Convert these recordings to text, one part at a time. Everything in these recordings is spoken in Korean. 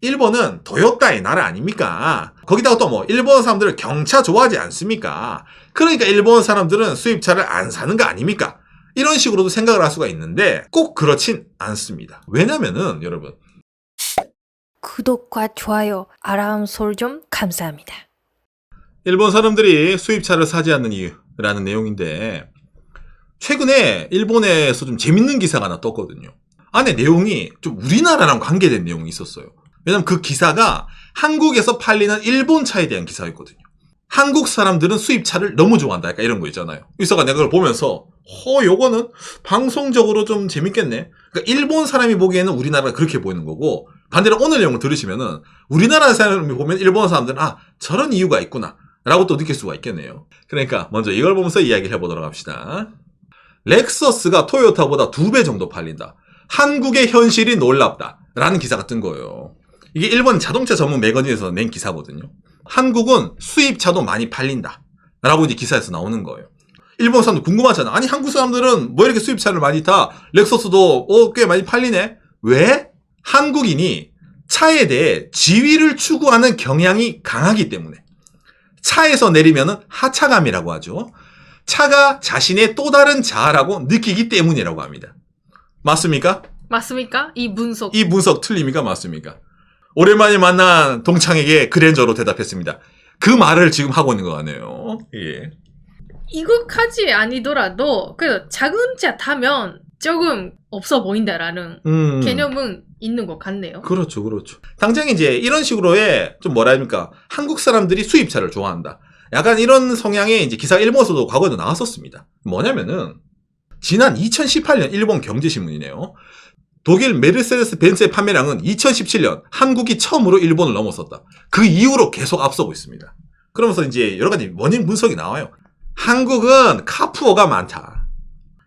일본은 도요타의 나라 아닙니까? 거기다가 또 뭐 일본 사람들은 경차 좋아하지 않습니까? 그러니까 일본 사람들은 수입차를 안 사는 거 아닙니까? 이런 식으로도 생각을 할 수가 있는데 꼭 그렇진 않습니다. 왜냐면은 여러분 구독과 좋아요, 알람 설정 감사합니다. 일본 사람들이 수입차를 사지 않는 이유라는 내용인데 최근에 일본에서 좀 재밌는 기사가 하나 떴거든요. 안에 내용이 좀 우리나라랑 관계된 내용이 있었어요. 왜냐면 그 기사가 한국에서 팔리는 일본 차에 대한 기사였거든요. 한국 사람들은 수입차를 너무 좋아한다. 약간 이런 거 있잖아요. 그래서 내가 그걸 보면서 요거는 방송적으로 좀 재밌겠네. 그러니까 일본 사람이 보기에는 우리나라가 그렇게 보이는 거고 반대로 오늘 내용을 들으시면은 우리나라 사람이 보면 일본 사람들은 저런 이유가 있구나 라고 또 느낄 수가 있겠네요. 그러니까 먼저 이걸 보면서 이야기를 해보도록 합시다. 렉서스가 토요타보다 2배 정도 팔린다. 한국의 현실이 놀랍다 라는 기사가 뜬 거예요. 이게 일본 자동차 전문 매거진에서 낸 기사거든요. 한국은 수입차도 많이 팔린다 라고 이제 기사에서 나오는 거예요. 일본 사람들 궁금하잖아. 아니 한국 사람들은 뭐 이렇게 수입차를 많이 타? 렉서스도 꽤 많이 팔리네? 왜? 한국인이 차에 대해 지위를 추구하는 경향이 강하기 때문에. 차에서 내리면은 하차감이라고 하죠. 차가 자신의 또 다른 자아라고 느끼기 때문이라고 합니다. 맞습니까? 맞습니까? 이 분석. 이 분석 틀립니까? 맞습니까? 오랜만에 만난 동창에게 그랜저로 대답했습니다. 그 말을 지금 하고 있는 거 같네요. 예. 이것까지 아니더라도 그래도 작은 차 타면 조금 없어 보인다라는 개념은 있는 것 같네요. 그렇죠, 그렇죠. 당장 이제 이런 식으로의 좀 뭐라 합니까? 한국 사람들이 수입차를 좋아한다. 약간 이런 성향의 이제 기사가 일본에서도 과거에도 나왔었습니다. 뭐냐면은 지난 2018년 일본 경제신문이네요. 독일 메르세데스 벤츠의 판매량은 2017년 한국이 처음으로 일본을 넘어섰다. 그 이후로 계속 앞서고 있습니다. 그러면서 이제 여러 가지 원인 분석이 나와요. 한국은 카푸어가 많다.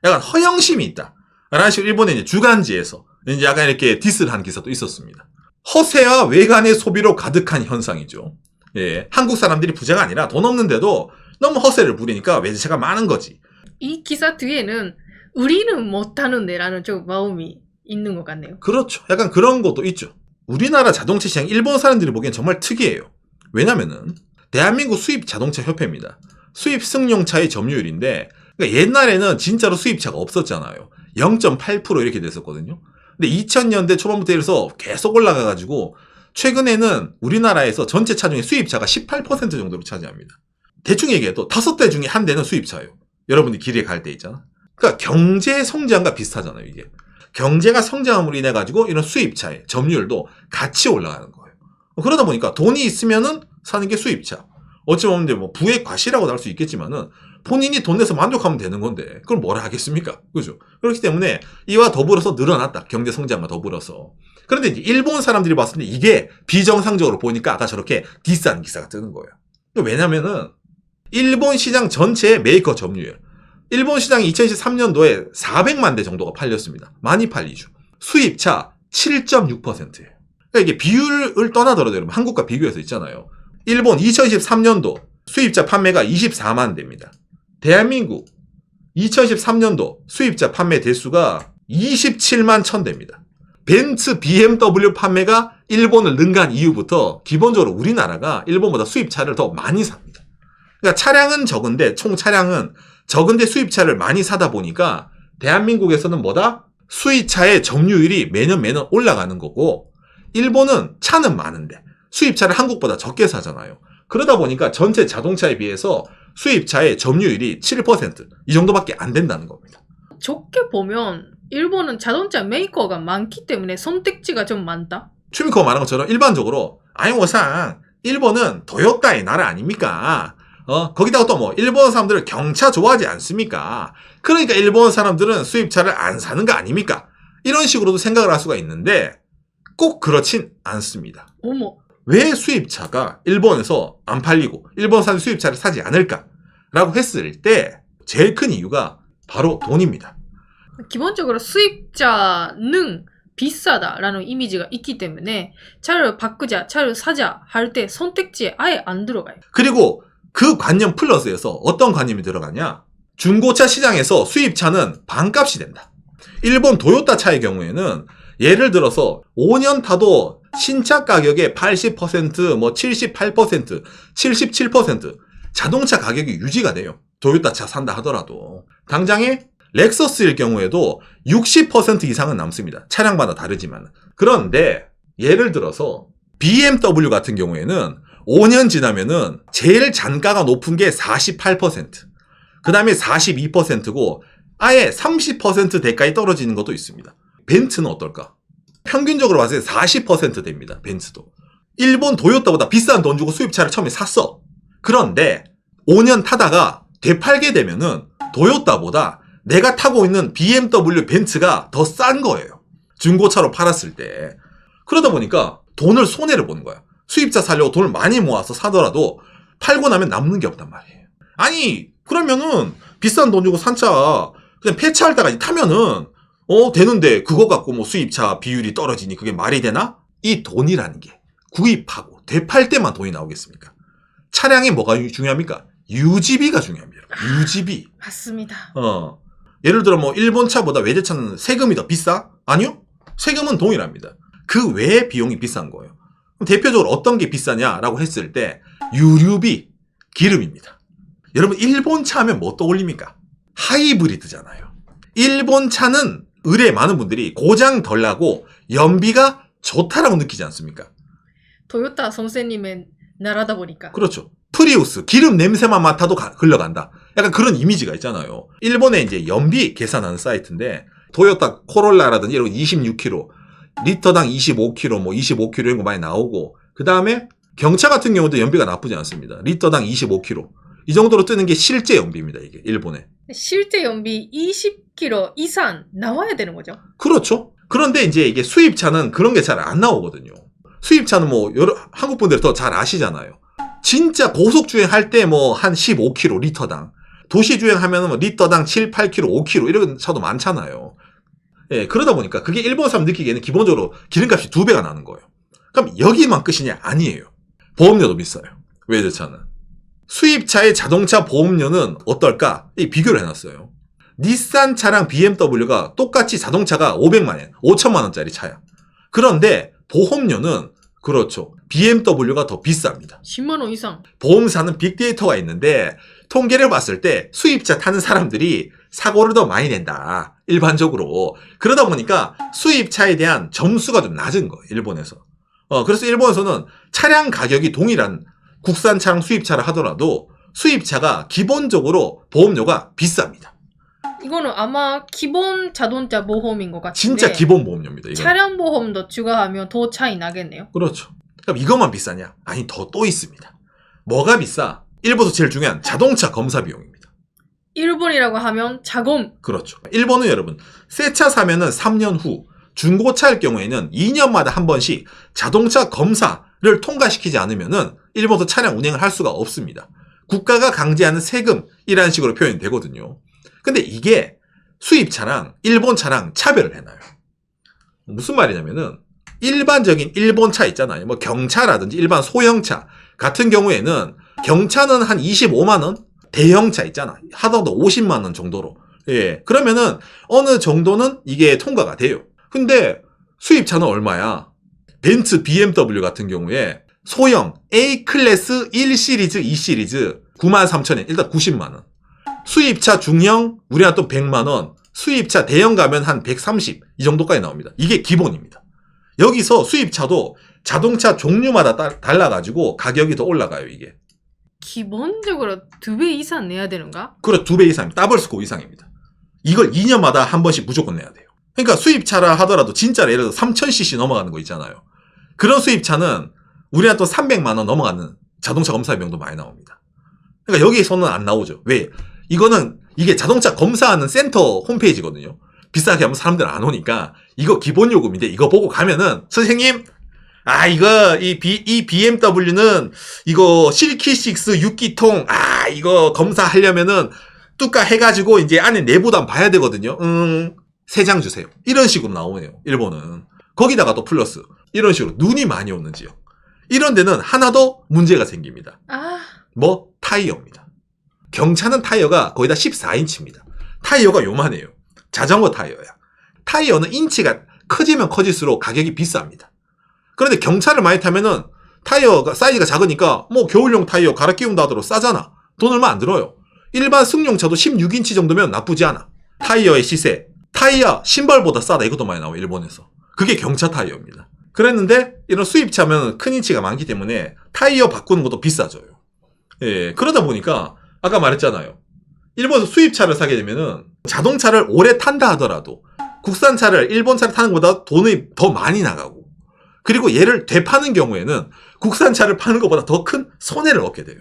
약간 허영심이 있다. 라는 식으로 일본의 이제 주간지에서 이제 약간 이렇게 디스를 한 기사도 있었습니다. 허세와 외관의 소비로 가득한 현상이죠. 예, 한국 사람들이 부자가 아니라 돈 없는데도 너무 허세를 부리니까 외제차가 많은 거지. 이 기사 뒤에는 우리는 못하는데 라는 좀 마음이 있는 것 같네요. 그렇죠. 약간 그런 것도 있죠. 우리나라 자동차 시장 일본 사람들이 보기엔 정말 특이해요. 왜냐면은 대한민국 수입 자동차 협회입니다. 수입 승용차의 점유율인데 그러니까 옛날에는 진짜로 수입차가 없었잖아요. 0.8% 이렇게 됐었거든요. 근데 2000년대 초반부터 해서 계속 올라가가지고 최근에는 우리나라에서 전체 차 중에 수입차가 18% 정도로 차지합니다. 대충 얘기해도 5대 중에 1대는 수입차예요. 여러분이 길에 갈 때 있잖아. 그러니까 경제 성장과 비슷하잖아요, 이게. 경제가 성장함으로 인해 가지고 이런 수입차의 점유율도 같이 올라가는 거예요. 그러다 보니까 돈이 있으면은 사는 게 수입차. 어찌 보면 뭐 부의 과시라고 나올 수 있겠지만은 본인이 돈 내서 만족하면 되는 건데 그걸 뭐라 하겠습니까? 그죠? 그렇기 때문에 이와 더불어서 늘어났다. 경제 성장과 더불어서. 그런데 이제 일본 사람들이 봤을 때 이게 비정상적으로 보니까 아까 저렇게 디스하는 기사가 뜨는 거예요. 왜냐면은 일본 시장 전체의 메이커 점유율. 일본 시장이 2023년도에 400만 대 정도가 팔렸습니다. 많이 팔리죠. 수입차 7.6%예요. 그러니까 이게 비율을 떠나더라도 여러분 한국과 비교해서 있잖아요. 일본 2023년도 수입차 판매가 24만 대입니다. 대한민국 2013년도 수입차 판매 대수가 27만 1000대입니다. 벤츠, BMW 판매가 일본을 능가한 이후부터 기본적으로 우리나라가 일본보다 수입차를 더 많이 삽니다. 그러니까 차량은 적은데 총 차량은 적은데 수입차를 많이 사다 보니까 대한민국에서는 뭐다? 수입차의 점유율이 매년 올라가는 거고 일본은 차는 많은데 수입차를 한국보다 적게 사잖아요. 그러다 보니까 전체 자동차에 비해서 수입차의 점유율이 7% 이 정도밖에 안 된다는 겁니다. 좋게 보면 일본은 자동차 메이커가 많기 때문에 선택지가 좀 많다? 추미코가 말한 것처럼 일반적으로 우선 일본은 도요타의 나라 아닙니까? 거기다가 또 뭐 일본 사람들은 경차 좋아하지 않습니까? 그러니까 일본 사람들은 수입차를 안 사는 거 아닙니까? 이런 식으로도 생각을 할 수가 있는데 꼭 그렇진 않습니다. 어머. 왜 수입차가 일본에서 안 팔리고 일본 산 수입차를 사지 않을까라고 했을 때 제일 큰 이유가 바로 돈입니다. 기본적으로 수입차는 비싸다라는 이미지가 있기 때문에 차를 바꾸자, 차를 사자 할 때 선택지에 아예 안 들어가요. 그리고 그 관념 플러스에서 어떤 관념이 들어가냐? 중고차 시장에서 수입차는 반값이 된다. 일본 도요타 차의 경우에는 예를 들어서 5년 타도 신차 가격의 80%, 뭐 78%, 77% 자동차 가격이 유지가 돼요. 토요타 차 산다 하더라도. 당장에 렉서스일 경우에도 60% 이상은 남습니다. 차량마다 다르지만. 그런데 예를 들어서 BMW 같은 경우에는 5년 지나면은 제일 잔가가 높은 게 48%, 그 다음에 42%고 아예 30% 대가에 떨어지는 것도 있습니다. 벤츠는 어떨까? 평균적으로 봤을 때 40% 됩니다. 벤츠도. 일본 도요타보다 비싼 돈 주고 수입차를 처음에 샀어. 그런데 5년 타다가 되팔게 되면은 도요타보다 내가 타고 있는 BMW 벤츠가 더 싼 거예요. 중고차로 팔았을 때. 그러다 보니까 돈을 손해를 보는 거야. 수입차 사려고 돈을 많이 모아서 사더라도 팔고 나면 남는 게 없단 말이에요. 아니 그러면은 비싼 돈 주고 산 차 그냥 폐차할 때까지 타면은 되는데 그거 갖고 뭐 수입차 비율이 떨어지니 그게 말이 되나? 이 돈이라는 게 구입하고 되팔 때만 돈이 나오겠습니까? 차량이 뭐가 중요합니까? 유지비가 중요합니다. 유지비. 맞습니다. 예를 들어 뭐 일본 차보다 외제차는 세금이 더 비싸? 아니요. 세금은 동일합니다. 그 외의 비용이 비싼 거예요. 그럼 대표적으로 어떤 게 비싸냐라고 했을 때 유류비, 기름입니다. 여러분 일본 차 하면 뭐 떠올립니까? 하이브리드잖아요. 일본 차는 의뢰 많은 분들이 고장 덜 나고 연비가 좋다라고 느끼지 않습니까? 토요타 선생님의 나라다 보니까. 그렇죠. 프리우스, 기름 냄새만 맡아도 흘러간다. 약간 그런 이미지가 있잖아요. 일본에 이제 연비 계산하는 사이트인데 토요타 코롤라라든지 이런 거 26km, 리터당 25km, 뭐 25km 이런 거 많이 나오고 그 다음에 경차 같은 경우도 연비가 나쁘지 않습니다. 리터당 25km. 이 정도로 뜨는 게 실제 연비입니다. 이게 일본에. 실제 연비 20km 이상 나와야 되는 거죠. 그렇죠. 그런데 이제 이게 수입차는 그런 게 잘 안 나오거든요. 수입차는 뭐 여러 한국 분들이 더 잘 아시잖아요. 진짜 고속 주행할 때 뭐 한 15km 리터당. 도시 주행하면 뭐 리터당 7, 8km, 5km 이런 차도 많잖아요. 예, 그러다 보니까 그게 일본 사람 느끼기에는 기본적으로 기름값이 2배가 나는 거예요. 그럼 여기만 끝이냐? 아니에요. 보험료도 비싸요. 외제차는. 수입차의 자동차 보험료는 어떨까? 이 비교를 해놨어요. 닛산 차랑 BMW가 똑같이 자동차가 500만 원, 5천만 원짜리 차야. 그런데 보험료는 그렇죠. BMW가 더 비쌉니다. 10만 원 이상. 보험사는 빅데이터가 있는데 통계를 봤을 때 수입차 타는 사람들이 사고를 더 많이 낸다. 일반적으로. 그러다 보니까 수입차에 대한 점수가 좀 낮은 거예요. 일본에서. 그래서 일본에서는 차량 가격이 동일한 국산 차랑 수입차를 하더라도 수입차가 기본적으로 보험료가 비쌉니다. 이거는 아마 기본 자동차 보험인 것 같은데 진짜 기본 보험료입니다. 이건. 차량 보험도 추가하면 더 차이 나겠네요. 그렇죠. 그럼 이것만 비싸냐? 아니 더 또 있습니다. 뭐가 비싸? 일본에서 제일 중요한 자동차 검사 비용입니다. 일본이라고 하면 자검. 그렇죠. 일본은 여러분 새 차 사면은 3년 후, 중고차일 경우에는 2년마다 한 번씩 자동차 검사를 통과시키지 않으면은 일본에서 차량 운행을 할 수가 없습니다. 국가가 강제하는 세금이라는 식으로 표현이 되거든요. 근데 이게 수입차랑 일본 차랑 차별을 해놔요. 무슨 말이냐면은 일반적인 일본 차 있잖아요. 뭐 경차라든지 일반 소형차 같은 경우에는 경차는 한 25만 원, 대형차 있잖아. 하더라도 50만 원 정도로. 예. 그러면은 어느 정도는 이게 통과가 돼요. 근데 수입차는 얼마야? 벤츠, BMW 같은 경우에 소형 A 클래스 1 시리즈, 2 시리즈 93,000원, 일단 90만 원. 수입차 중형 우리나라 또 100만 원, 수입차 대형 가면 한 130, 이 정도까지 나옵니다. 이게 기본입니다. 여기서 수입차도 자동차 종류마다 달라가지고 가격이 더 올라가요, 이게. 기본적으로 2배 이상 내야 되는가? 그래, 2배 이상입니다. 더블 스코어 이상입니다. 이걸 2년마다 한 번씩 무조건 내야 돼요. 그러니까 수입차라 하더라도 진짜로 예를 들어 3000cc 넘어가는 거 있잖아요. 그런 수입차는 우리나라 또 300만 원 넘어가는 자동차 검사 비용도 많이 나옵니다. 그러니까 여기에서는 안 나오죠. 왜? 이게 자동차 검사하는 센터 홈페이지거든요. 비싸게 하면 사람들 안 오니까 이거 기본 요금인데 이거 보고 가면은 선생님 이 BMW는 이거 실키6 6기통 이거 검사하려면은 뚜까 해가지고 이제 안에 내부도 봐야 되거든요. 3장 주세요. 이런 식으로 나오네요. 일본은. 거기다가 또 플러스 이런 식으로 눈이 많이 오는 지역. 이런 데는 하나 더 문제가 생깁니다. 뭐? 타이어입니다. 경차는 타이어가 거의 다 14인치입니다. 타이어가 요만해요. 자전거 타이어야. 타이어는 인치가 커지면 커질수록 가격이 비쌉니다. 그런데 경차를 많이 타면은 타이어가 사이즈가 작으니까 뭐 겨울용 타이어 갈아 끼운다 하더라도 싸잖아. 돈 얼마 안 들어요. 일반 승용차도 16인치 정도면 나쁘지 않아. 타이어의 시세. 타이어 신발보다 싸다. 이것도 많이 나와요. 일본에서. 그게 경차 타이어입니다. 그랬는데 이런 수입차면 큰 인치가 많기 때문에 타이어 바꾸는 것도 비싸져요. 예, 그러다 보니까 아까 말했잖아요. 일본에서 수입차를 사게 되면은 자동차를 오래 탄다 하더라도 국산차를 일본차를 타는 것보다 돈이 더 많이 나가고, 그리고 얘를 되파는 경우에는 국산차를 파는 것보다 더 큰 손해를 얻게 돼요.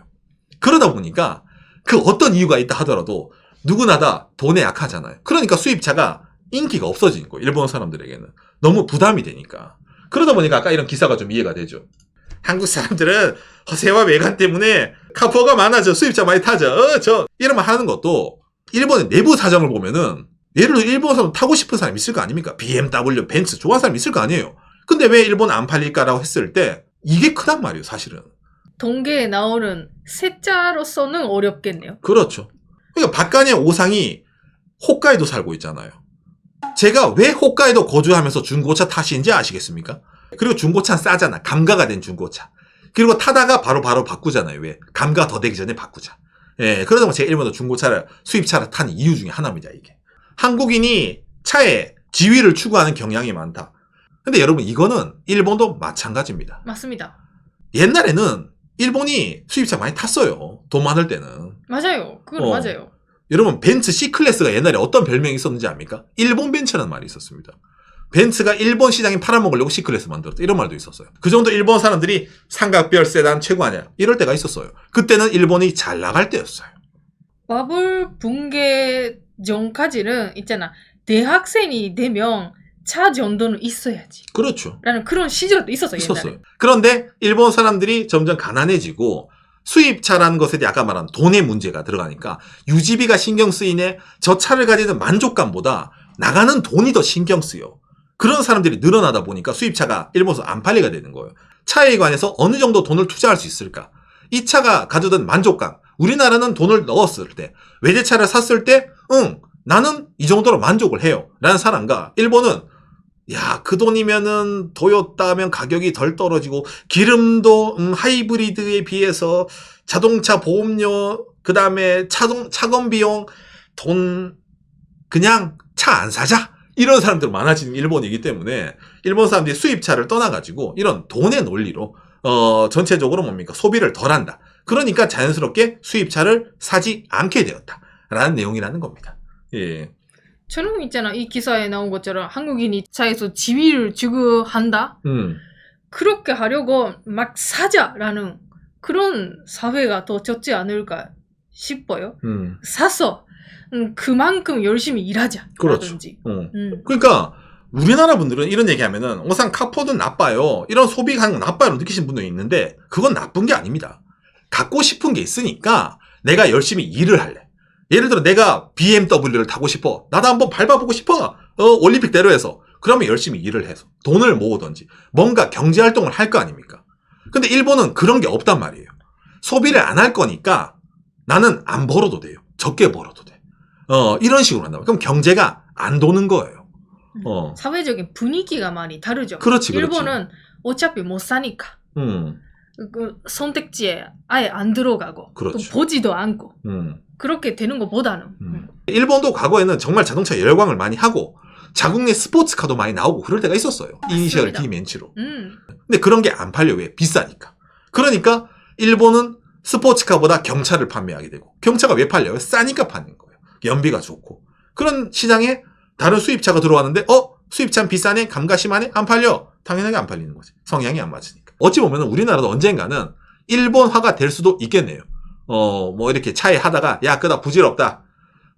그러다 보니까 그 어떤 이유가 있다 하더라도 누구나 다 돈에 약하잖아요. 그러니까 수입차가 인기가 없어지는 거예요. 일본 사람들에게는. 너무 부담이 되니까. 그러다 보니까 아까 이런 기사가 좀 이해가 되죠. 한국 사람들은 허세와 외관 때문에 카포가 많아져. 수입차 많이 타죠. 이러면 하는 것도 일본의 내부 사정을 보면은 예를 들어 일본 사람 타고 싶은 사람 있을 거 아닙니까? BMW, 벤츠 좋아하는 사람 있을 거 아니에요. 근데 왜 일본 안 팔릴까라고 했을 때 이게 크단 말이에요, 사실은. 동계에 나오는 세자로서는 어렵겠네요. 그렇죠. 그러니까 박간의 오상이 홋카이도 살고 있잖아요. 제가 왜 홋카이도 거주하면서 중고차 타시는지 아시겠습니까? 그리고 중고차는 싸잖아. 감가가 된 중고차. 그리고 타다가 바로 바꾸잖아요. 왜? 감가 더 되기 전에 바꾸자. 예, 그러다 보면 제가 일본도 중고차를, 수입차를 타는 이유 중에 하나입니다, 이게. 한국인이 차에 지위를 추구하는 경향이 많다. 근데 여러분, 이거는 일본도 마찬가지입니다. 맞습니다. 옛날에는 일본이 수입차 많이 탔어요. 돈 많을 때는. 맞아요. 그건 맞아요. 여러분, 벤츠 C클래스가 옛날에 어떤 별명이 있었는지 압니까? 일본 벤츠라는 말이 있었습니다. 벤츠가 일본 시장에 팔아먹으려고 C클래스 만들었다. 이런 말도 있었어요. 그 정도 일본 사람들이 삼각별 세단 최고 아니야. 이럴 때가 있었어요. 그때는 일본이 잘 나갈 때였어요. 바블 붕괴 전까지는 있잖아. 대학생이 되면 차 정도는 있어야지. 그렇죠. 라는 그런 시절도 있었어요. 있었어요. 옛날에. 그런데 일본 사람들이 점점 가난해지고 수입차라는 것에 대해 아까 말한 돈의 문제가 들어가니까 유지비가 신경 쓰이네. 저 차를 가지는 만족감보다 나가는 돈이 더 신경 쓰여. 그런 사람들이 늘어나다 보니까 수입차가 일본에서 안 팔리게 되는 거예요. 차에 관해서 어느 정도 돈을 투자할 수 있을까? 이 차가 가져던 만족감. 우리나라는 돈을 넣었을 때, 외제차를 샀을 때, 나는 이 정도로 만족을 해요. 라는 사람과 일본은 야, 그 돈이면은 토요타면 가격이 덜 떨어지고 기름도 하이브리드에 비해서 자동차 보험료, 그다음에 차건 비용 돈 그냥 차 안 사자. 이런 사람들 많아지는 일본이기 때문에 일본 사람들이 수입차를 떠나가지고 이런 돈의 논리로 전체적으로 뭡니까? 소비를 덜 한다. 그러니까 자연스럽게 수입차를 사지 않게 되었다라는 내용이라는 겁니다. 예. 저는 있잖아. 이 기사에 나온 것처럼 한국인이 차에서 지위를 추구한다? 그렇게 하려고 막 사자라는 그런 사회가 더 좋지 않을까 싶어요. 사서 그만큼 열심히 일하자. 그렇죠. 라든지. 그러니까 우리나라 분들은 이런 얘기하면은 우선 카포는 나빠요. 이런 소비하는 건 나빠요. 느끼시는 분들이 있는데 그건 나쁜 게 아닙니다. 갖고 싶은 게 있으니까 내가 열심히 일을 할래. 예를 들어 내가 BMW를 타고 싶어. 나도 한번 밟아보고 싶어. 올림픽대로에서. 그러면 열심히 일을 해서 돈을 모으든지 뭔가 경제활동을 할 거 아닙니까? 근데 일본은 그런 게 없단 말이에요. 소비를 안 할 거니까 나는 안 벌어도 돼요. 적게 벌어도 돼. 이런 식으로 한다. 그럼 경제가 안 도는 거예요. 사회적인 분위기가 많이 다르죠. 그렇지. 일본은 어차피 못 사니까. 그 선택지에 아예 안 들어가고 그렇죠. 또 보지도 않고 그렇게 되는 것보다는 일본도 과거에는 정말 자동차 열광을 많이 하고 자국내 스포츠카도 많이 나오고 그럴 때가 있었어요. 이니셜 D 멘치로. 근데 그런 게 안 팔려. 왜? 비싸니까. 그러니까 일본은 스포츠카보다 경차를 판매하게 되고 경차가 왜 팔려요? 싸니까 파는 거예요. 연비가 좋고. 그런 시장에 다른 수입차가 들어왔는데 수입차는 비싸네? 감가 심하네? 안 팔려. 당연하게 안 팔리는 거지. 성향이 안 맞으니까. 어찌 보면 우리나라도 언젠가는 일본화가 될 수도 있겠네요. 뭐 이렇게 차에 하다가 야 그다 부질없다.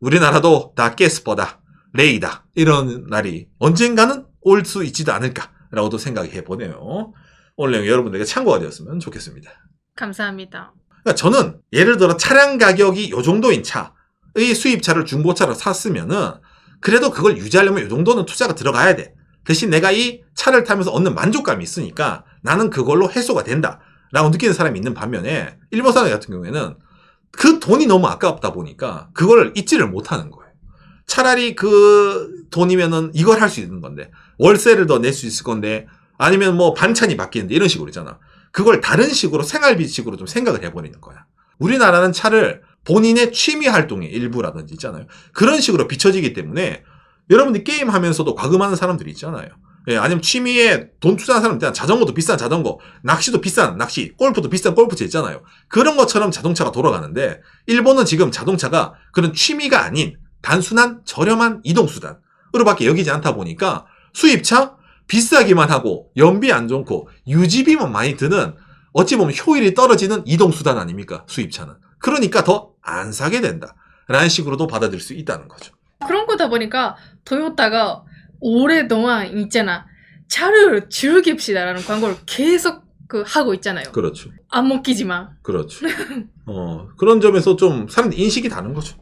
우리나라도 다 가스퍼다. 레이다. 이런 날이 언젠가는 올 수 있지도 않을까라고도 생각해 보네요. 오늘 내용 여러분들에게 참고가 되었으면 좋겠습니다. 감사합니다. 그러니까 저는 예를 들어 차량 가격이 요 정도인 차의 수입차를 중고차로 샀으면은 그래도 그걸 유지하려면 요 정도는 투자가 들어가야 돼. 대신 내가 이 차를 타면서 얻는 만족감이 있으니까 나는 그걸로 해소가 된다. 라고 느끼는 사람이 있는 반면에 일본 사람 같은 경우에는 그 돈이 너무 아깝다 보니까 그걸 잊지를 못하는 거예요. 차라리 그 돈이면은 이걸 할 수 있는 건데 월세를 더 낼 수 있을 건데 아니면 뭐 반찬이 바뀌는데 이런 식으로 있잖아. 그걸 다른 식으로 생활비식으로 좀 생각을 해버리는 거야. 우리나라는 차를 본인의 취미 활동의 일부라든지 있잖아요. 그런 식으로 비춰지기 때문에 여러분들 게임하면서도 과금하는 사람들이 있잖아요. 예, 아니면 취미에 돈 투자하는 사람들 있잖아. 자전거도 비싼 자전거, 낚시도 비싼 낚시, 골프도 비싼 골프채 있잖아요. 그런 것처럼 자동차가 돌아가는데 일본은 지금 자동차가 그런 취미가 아닌 단순한 저렴한 이동수단으로밖에 여기지 않다 보니까 수입차 비싸기만 하고 연비 안 좋고 유지비만 많이 드는 어찌 보면 효율이 떨어지는 이동수단 아닙니까? 수입차는. 그러니까 더 안 사게 된다. 라는 식으로도 받아들일 수 있다는 거죠. 그런 거다 보니까 토요타가 오랫동안 있잖아. 차를 즐깁시다라는 광고를 계속 하고 있잖아요. 그렇죠. 안 먹히지만. 그렇죠. 그런 점에서 좀 사람들 인식이 다른 거죠.